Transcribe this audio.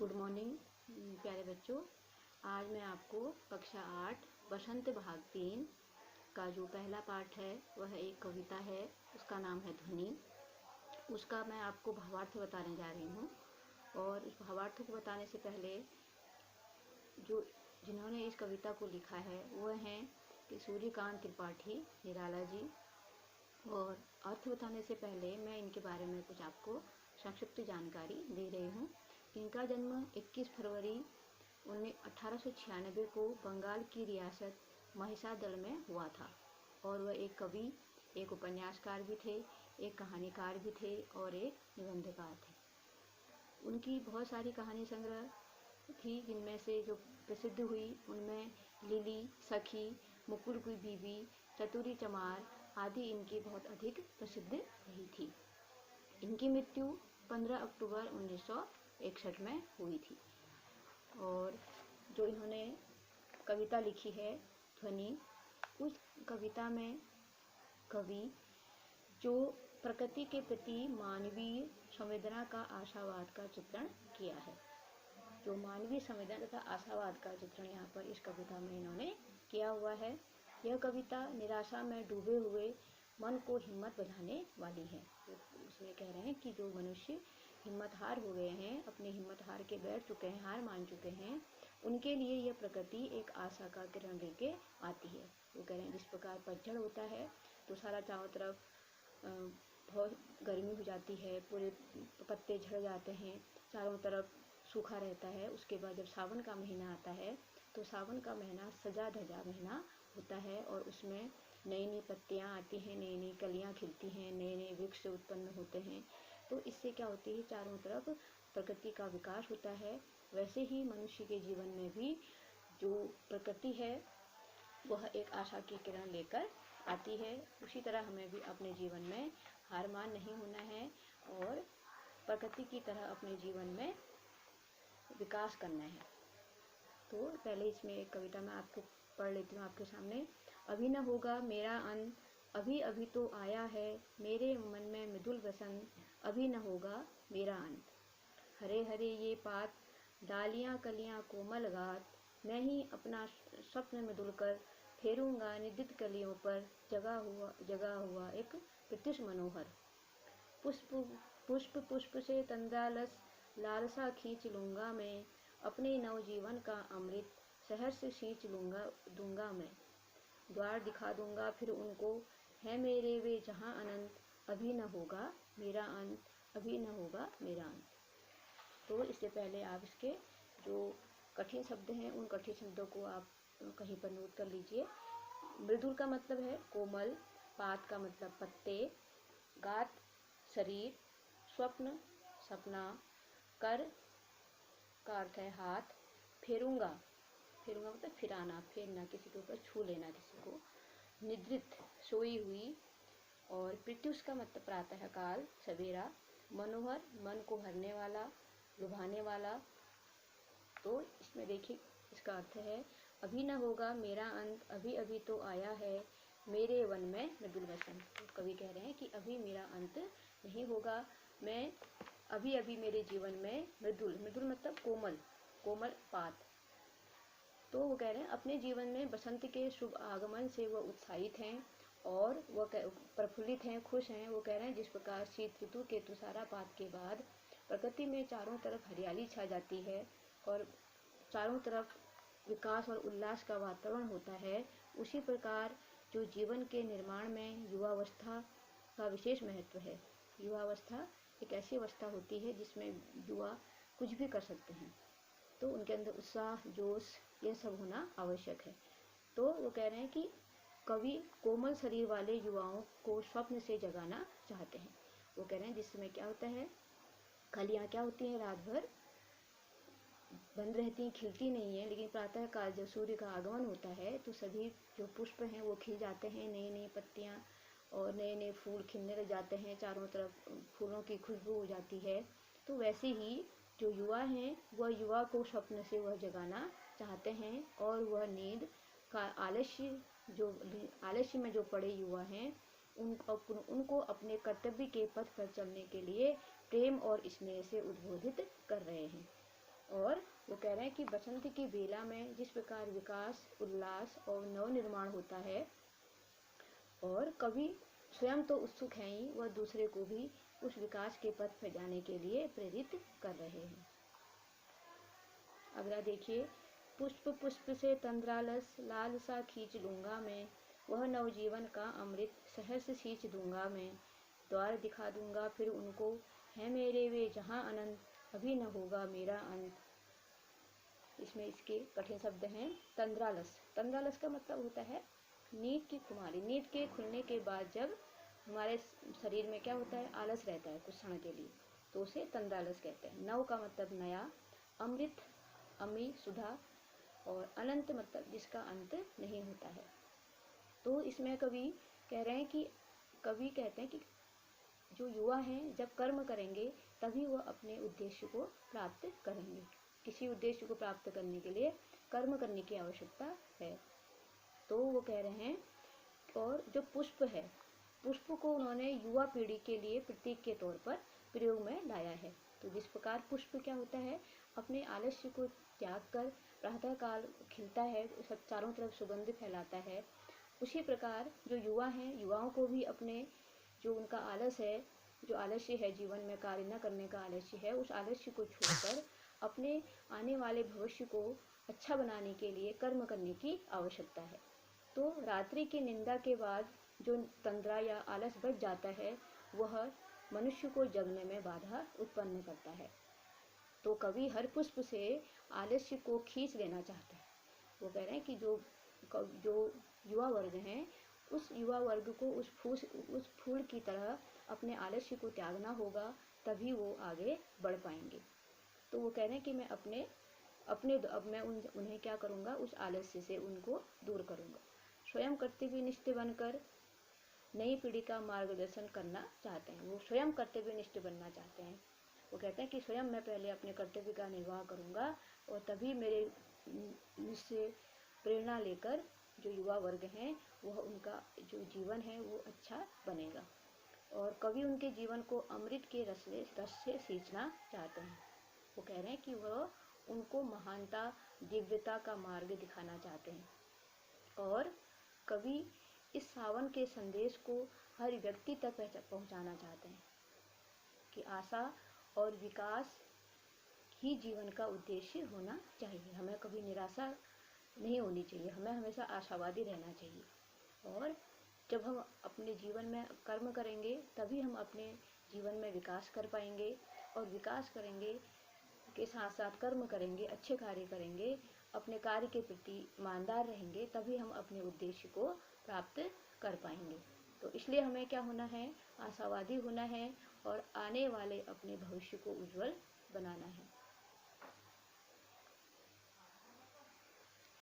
Good morning प्यारे बच्चों। आज मैं आपको कक्षा 8 बसंत भाग 3 का जो पहला पाठ है वह एक कविता है, उसका नाम है ध्वनि। उसका मैं आपको भावार्थ बताने जा रही हूँ। और इस भावार्थ को बताने से पहले जिन्होंने इस कविता को लिखा है वह हैं कि सूर्यकांत त्रिपाठी निराला जी। और अर्थ बताने से पहले मैं इनके बारे में कुछ आपको संक्षिप्त जानकारी दे रही हूँ। इनका जन्म 21 फरवरी 1896 को बंगाल की रियासत महिसादल में हुआ था। और वह एक कवि, एक उपन्यासकार भी थे, एक कहानीकार भी थे और एक निबंधकार थे। उनकी बहुत सारी कहानी संग्रह थी, जिनमें से जो प्रसिद्ध हुई उनमें लिली, सखी, मुकुल की बीवी, चतुरी चमार आदि इनकी बहुत अधिक प्रसिद्ध रही थी। इनकी मृत्यु 15 अक्टूबर 1961 में हुई थी। और जो इन्होंने कविता लिखी है ध्वनि, उस कविता में कवि जो प्रकृति के प्रति मानवीय संवेदना का, आशावाद का चित्रण किया है। जो मानवीय संवेदना तथा आशावाद का चित्रण यहाँ पर इस कविता में इन्होंने किया हुआ है। यह कविता निराशा में डूबे हुए मन को हिम्मत बंधाने वाली है। उसमें कह रहे हैं कि जो मनुष्य हिम्मत हार हो गए हैं, अपनी हिम्मत हार के बैठ चुके हैं, हार मान चुके हैं, उनके लिए यह प्रकृति एक आशा का किरण लेके आती है। वो कह रहे हैं जिस प्रकार पतझड़ होता है तो सारा चारों तरफ बहुत गर्मी हो जाती है, पूरे पत्ते झड़ जाते हैं, चारों तरफ सूखा रहता है। उसके बाद जब सावन का महीना आता है तो सावन का महीना सजा धजा महीना होता है और उसमें नई नई पत्तियाँ आती हैं, नई नई कलियाँ खिलती हैं, नए नए वृक्ष उत्पन्न होते हैं। तो इससे क्या होती है, चारों तरफ प्रकृति का विकास होता है। वैसे ही मनुष्य के जीवन में भी जो प्रकृति है वह एक आशा की किरण लेकर आती है। उसी तरह हमें भी अपने जीवन में हार मान नहीं होना है और प्रकृति की तरह अपने जीवन में विकास करना है। तो पहले इसमें एक कविता मैं आपको पढ़ लेती हूँ आपके सामने। अभी न होगा मेरा अंत, अभी अभी तो आया है मेरे मन में मृदुल बसंत, अभी न होगा मेरा अंत। हरे हरे ये पात, डालियाँ कलियाँ कोमल गात, मैं ही अपना स्वप्न में दुलकर फेरूंगा निदित कलियों पर जगा हुआ एक प्रत्युष मनोहर। पुष्प पुष्प पुष्प से तंद्रालस लालसा खींच लूँगा मैं, अपने नवजीवन का अमृत शहर से सींच दूंगा मैं। द्वार दिखा दूंगा फिर उनको, है मेरे वे जहाँ अनंत, अभी न होगा मेरा अंत, अभी न होगा मेरा अंत। तो इससे पहले आप इसके जो कठिन शब्द हैं उन कठिन शब्दों को आप कहीं पर नोट कर लीजिए। मृदुल का मतलब है कोमल, पात का मतलब पत्ते, गात शरीर, स्वप्न सपना, कर का अर्थ है हाथ, फेरूंगा मतलब फिराना, फेरना, किसी के ऊपर छू लेना किसी को, निद्रित सोई हुई, और प्रत्युष का मतलब प्रातः काल सवेरा, मनोहर मन को हरने वाला, लुभाने वाला। तो इसमें देखिए इसका अर्थ है अभी न होगा मेरा अंत, अभी अभी तो आया है मेरे वन में मृदुल बसंत। तो कवि कह रहे हैं कि अभी मेरा अंत नहीं होगा, मैं अभी अभी मेरे जीवन में मृदुल मतलब कोमल पात। तो वो कह रहे हैं अपने जीवन में बसंत के शुभ आगमन से वह उत्साहित हैं और वह प्रफुल्लित हैं, खुश हैं। वो कह रहे हैं जिस प्रकार शीत ऋतु के तुषारापात के बाद प्रकृति में चारों तरफ हरियाली छा जाती है और चारों तरफ विकास और उल्लास का वातावरण होता है, उसी प्रकार जो जीवन के निर्माण में युवावस्था का विशेष महत्व है। युवावस्था एक ऐसी अवस्था होती है जिसमें युवा कुछ भी कर सकते हैं, तो उनके अंदर उत्साह, जोश, यह सब होना आवश्यक है। तो वो कह रहे हैं कि कवि कोमल शरीर वाले युवाओं को स्वप्न से जगाना चाहते हैं। वो कह रहे हैं जिस समय क्या होता है, कलियाँ क्या होती हैं, रात भर बंद रहती हैं, खिलती नहीं है, लेकिन प्रातः काल जब सूर्य का आगमन होता है तो सभी जो पुष्प हैं वो खिल जाते हैं, नई नई पत्तियाँ और नए नए फूल खिलने लग जाते हैं, चारों तरफ फूलों की खुशबू हो जाती है। तो वैसे ही जो युवा हैं वह युवा को स्वप्न से वह जगाना चाहते हैं और वह नींद का आलस्य में जो पड़े युवा हैं उनको अपने कर्तव्य के पथ पर चलने के लिए प्रेम और स्नेह से उद्बोधित कर रहे हैं। और वो कह रहे हैं कि बसंत की बेला में जिस प्रकार विकास, उल्लास और नवनिर्माण होता है, और कवि स्वयं तो उत्सुक हैं ही, वह दूसरे को भी उस विकास के पथ पर जाने के लिए प्रेरित कर रहे हैं। अगला देखिए, पुष्प पुष्प से तंद्रालस, लाल सा खींच लूंगा मैं, वह नवजीवन का अमृत सहर्ष सींच दूंगा मैं, द्वार दिखा दूंगा फिर उनको, है मेरे वे जहां अनंत, अभी न होगा मेरा अंत। इसमें इसके कठिन शब्द हैं तंद्रालस। तंद्रालस का मतलब होता है नींद की खुमारी। नींद के खुलने के बाद जब हमारे शरीर में क्या होता है, आलस रहता है कुछ क्षण के लिए, तो उसे तंद्रालस कहते हैं। नव का मतलब नया, अमृत अमृ सुधा, और अनंत मतलब जिसका अंत नहीं होता है। तो इसमें कवि कह रहे हैं कि कवि कहते हैं कि जो युवा हैं जब कर्म करेंगे तभी वह अपने उद्देश्य को प्राप्त करेंगे। किसी उद्देश्य को प्राप्त करने के लिए कर्म करने की आवश्यकता है। तो वो कह रहे हैं, और जो पुष्प है, पुष्प को उन्होंने युवा पीढ़ी के लिए प्रतीक के तौर पर प्रयोग में लाया है। तो जिस प्रकार पुष्प क्या होता है, अपने आलस्य को त्याग कर प्रातः काल खिलता है, सब चारों तरफ सुगंध फैलाता है, उसी प्रकार जो युवा हैं, युवाओं को भी अपने जो उनका आलस है, जो आलस्य है जीवन में कार्य न करने का आलस्य है, उस आलस्य को छोड़कर अपने आने वाले भविष्य को अच्छा बनाने के लिए कर्म करने की आवश्यकता है। तो रात्रि की निंदा के बाद जो तंद्रा या आलस बढ़ जाता है, वह मनुष्य को जगने में बाधा उत्पन्न करता है। तो कवि हर पुष्प से आलस्य को खींच लेना चाहते हैं। वो कह रहे हैं कि जो युवा वर्ग हैं, उस युवा वर्ग को उस फूल की तरह अपने आलस्य को त्यागना होगा, तभी वो आगे बढ़ पाएंगे। तो वो कह रहे हैं कि मैं अब मैं उन्हें क्या करूँगा, उस आलस्य से उनको दूर करूँगा। स्वयं कर्तव्यनिष्ठ बनकर नई पीढ़ी का मार्गदर्शन करना चाहते हैं। वो स्वयं कर्तव्यनिष्ठ बनना चाहते हैं। वो कहते हैं कि स्वयं मैं पहले अपने कर्तव्य का निर्वाह करूँगा, और तभी मेरे मुझसे प्रेरणा लेकर जो युवा वर्ग हैं, वह उनका जो जीवन है वो अच्छा बनेगा। और कवि उनके जीवन को अमृत के रस से सींचना चाहते हैं। वो कह रहे हैं कि वह उनको महानता, दिव्यता का मार्ग दिखाना चाहते हैं। और कवि इस सावन के संदेश को हर व्यक्ति तक पहुंचाना चाहते हैं कि आशा और विकास ही जीवन का उद्देश्य होना चाहिए। हमें कभी निराशा नहीं होनी चाहिए, हमें हमेशा आशावादी रहना चाहिए। और जब हम अपने जीवन में कर्म करेंगे तभी हम अपने जीवन में विकास कर पाएंगे, और विकास करेंगे के साथ साथ कर्म करेंगे, अच्छे कार्य करेंगे, अपने कार्य के प्रति ईमानदार रहेंगे, तभी हम अपने उद्देश्य को प्राप्त कर पाएंगे। तो इसलिए हमें क्या होना है, आशावादी होना है, और आने वाले अपने भविष्य को उज्जवल बनाना है।